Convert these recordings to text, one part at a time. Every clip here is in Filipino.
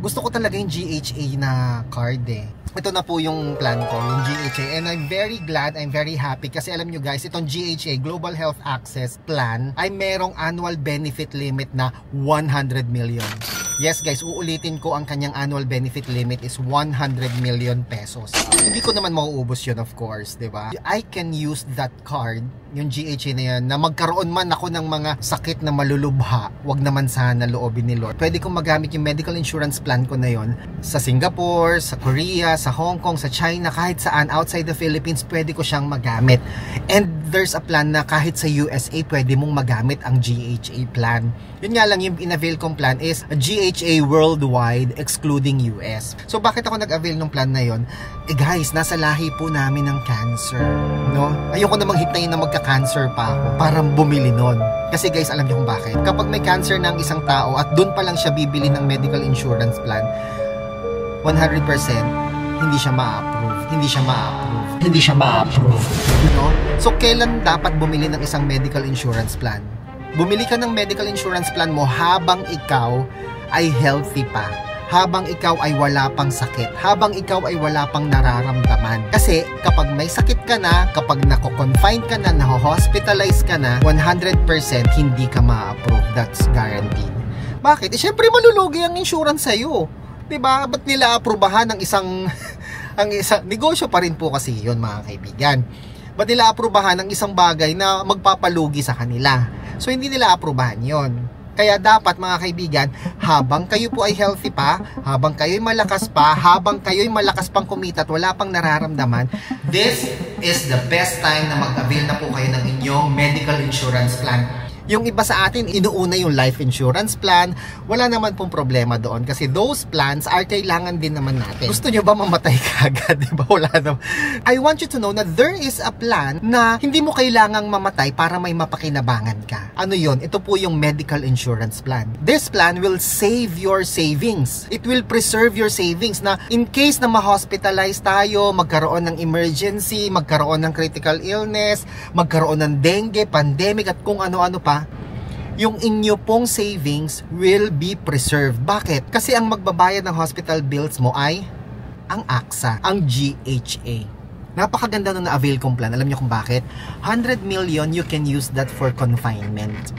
Gusto ko talaga yung GHA na card eh. Ito na po yung plan ko, yung GHA. And I'm very glad, I'm very happy kasi alam nyo guys, itong GHA, Global Health Access Plan, ay merong annual benefit limit na 100 million. Yes guys, uulitin ko, ang kanyang annual benefit limit is 100 million pesos. Hindi ko naman mauubos yun, of course, di ba? I can use that card, yung GHA na yan, na magkaroon man ako ng mga sakit na malulubha, wag naman sana loobin ni Lord. Pwede kong magamit yung medical insurance plan ko na yon sa Singapore, sa Korea, sa Hong Kong, sa China, kahit saan outside the Philippines, pwede ko siyang magamit. And there's a plan na kahit sa USA, pwede mong magamit ang GHA plan. Yun nga lang, yung in-avail kong plan is GHA worldwide excluding US. So bakit ako nag-avail ng plan na yon? Eh guys, nasa lahi po namin ng cancer, no? Ayoko namang hitayin na magka-cancer pa ako para bumili nun. Kasi guys, alam niyo kung bakit? Kapag may cancer ng isang tao at doon pa lang siya bibili ng medical insurance plan, 100% hindi siya ma-approve. Hindi siya ma-approve. Hindi siya ma-approve. No? So kailan dapat bumili ng isang medical insurance plan? Bumili ka ng medical insurance plan mo habang ikaw ay healthy pa, habang ikaw ay wala pang sakit, habang ikaw ay wala pang nararamdaman. Kasi kapag may sakit ka na, kapag nako-confine ka na, naho-hospitalize ka na, 100% hindi ka ma-approve. That's guaranteed. Bakit? Siyempre malulugi ang insurance sa'yo. Diba? Ba't nila aprubahan ng isang ang isang negosyo pa rin po kasi yun, mga kaibigan. Ba't nila aprubahan ng isang bagay na magpapalugi sa kanila? So hindi nila aprubahan yon. Kaya dapat, mga kaibigan, habang kayo po ay healthy pa, habang kayo ay malakas pa, habang kayo ay malakas pang kumita at wala pang nararamdaman, this is the best time na mag-avail na po kayo ng inyong medical insurance plan. Yung iba sa atin, inuuna yung life insurance plan. Wala naman pong problema doon kasi those plans are kailangan din naman natin. Gusto nyo ba mamatay ka agad? Diba? Wala naman. I want you to know na there is a plan na hindi mo kailangang mamatay para may mapakinabangan ka. Ano yon? Ito po yung medical insurance plan. This plan will save your savings. It will preserve your savings na in case na ma-hospitalize tayo, magkaroon ng emergency, magkaroon ng critical illness, magkaroon ng dengue, pandemic at kung ano-ano pa, yung inyo pong savings will be preserved. Bakit? Kasi ang magbabayad ng hospital bills mo ay ang AXA, ang GHA. Napakaganda nung na-avail kong plan. Alam niyo kung bakit? 100 million, you can use that for confinement.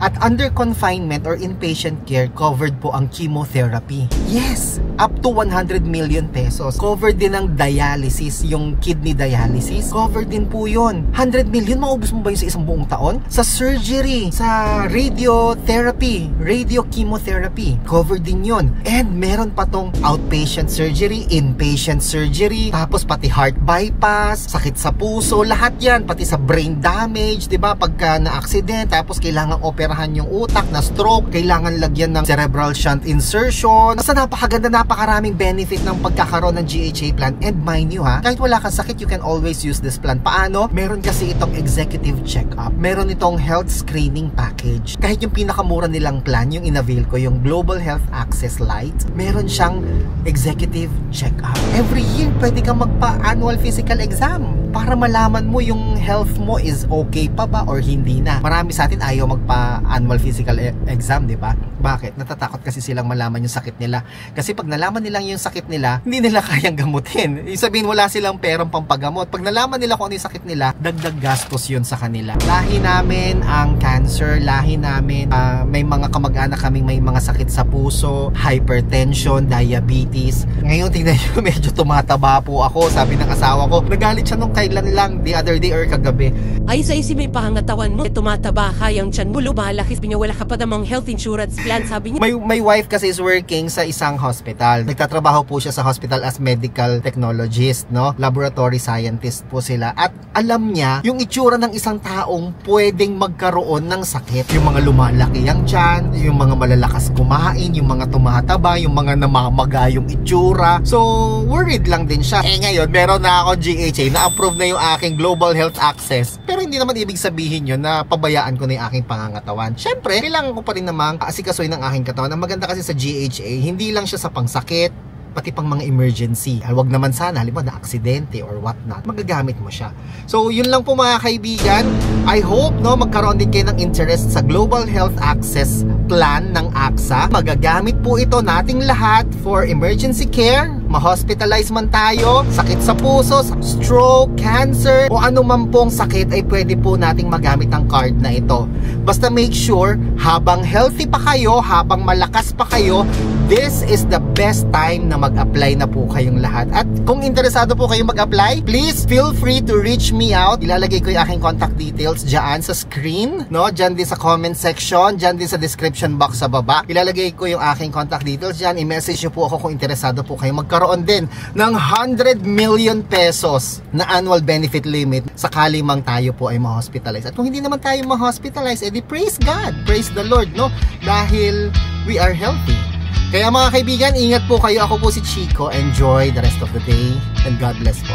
At under confinement or inpatient care, covered po ang chemotherapy. Yes! Up to 100 million pesos. Covered din ang dialysis, yung kidney dialysis. Covered din po yun. 100 million, maubos mo ba yun sa isang buong taon? Sa surgery, sa radiotherapy, radiochemotherapy, covered din yun. And meron pa tong outpatient surgery, inpatient surgery, tapos pati heart bypass, sakit sa puso, lahat yan, pati sa brain damage, diba? Pagka na-accident, tapos kailangan operahan yung utak, na stroke, kailangan lagyan ng cerebral shunt insertion. Basta napakaganda, napakaraming benefit ng pagkakaroon ng GHA plan. And mind you ha, kahit wala kang sakit, you can always use this plan. Paano? Meron kasi itong executive check-up. Meron itong health screening package. Kahit yung pinakamura nilang plan, yung in-avail ko, yung Global Health Access Lite, meron siyang executive check-up. Every year, pwede kang magpa-annual physical exam para malaman mo yung health mo is okay pa ba or hindi na. Marami sa atin ayaw magpa-annual physical exam, di ba? Bakit? Natatakot kasi silang malaman yung sakit nila. Kasi pag nalaman nilang yung sakit nila, hindi nila kayang gamutin. Ibig sabihin, wala silang perang pampagamot. Pag nalaman nila kung ano yung sakit nila, dagdag gastos yun sa kanila. Lahi namin ang cancer, lahi namin may mga kamag-anak kaming may mga sakit sa puso, hypertension, diabetes. Ngayon, tingnan nyo, medyo tumataba po ako. Sabi ng asawa ko, nagalit siya nung kailan lang, the other day or kagabi. Ay sa isi may pangatawan mo, tumataba ka, yung tiyan mo lumalaki, wala ka pa namang health insurance plan, sabi niya. My wife kasi is working sa isang hospital. Nagtatrabaho po siya sa hospital as medical technologist, no? Laboratory scientist po sila. At alam niya yung itsura ng isang taong pwedeng magkaroon ng sakit. Yung mga lumalaki ang tiyan, yung mga malalakas kumain, yung mga tumataba, yung mga namamaga yung itsura. So, worried lang din siya. Eh ngayon, meron na ako GHA, na-approve na yung aking Global Health Access. Pero hindi naman ibig sabihin yun na pabayaan ko na yung aking pangangatawan. Syempre, kailangan ko pa rin namang asikasuhin ng aking katawan. Ang maganda kasi sa GHA, hindi lang siya sa pangsakit, pati pang mga emergency. Huwag naman sana, halimbawa na aksidente or what not, magagamit mo siya. So yun lang po mga kaibigan. I hope no magkaroon din kayo ng interest sa Global Health Access Plan ng AXA. Magagamit po ito nating lahat for emergency care, ma-hospitalize man tayo, sakit sa puso, stroke, cancer, o anuman pong sakit ay pwede po nating magamit ang card na ito. Basta make sure, habang healthy pa kayo, habang malakas pa kayo, this is the best time na mag-apply na po kayong lahat. At kung interesado po kayong mag-apply, please feel free to reach me out. Ilalagay ko yung aking contact details dyan sa screen, no? Dyan din sa comment section, dyan din sa description box sa baba. Ilalagay ko yung aking contact details dyan. I-message nyo po ako kung interesado po kayo. Magkaroon din ng 100 million pesos na annual benefit limit sakali mang tayo po ay ma-hospitalize. At kung hindi naman tayo ma-hospitalize, edi praise God, praise the Lord, no? Dahil we are healthy. Kaya mga kaibigan, ingat po kayo. Ako po si Chico. Enjoy the rest of the day and God bless po.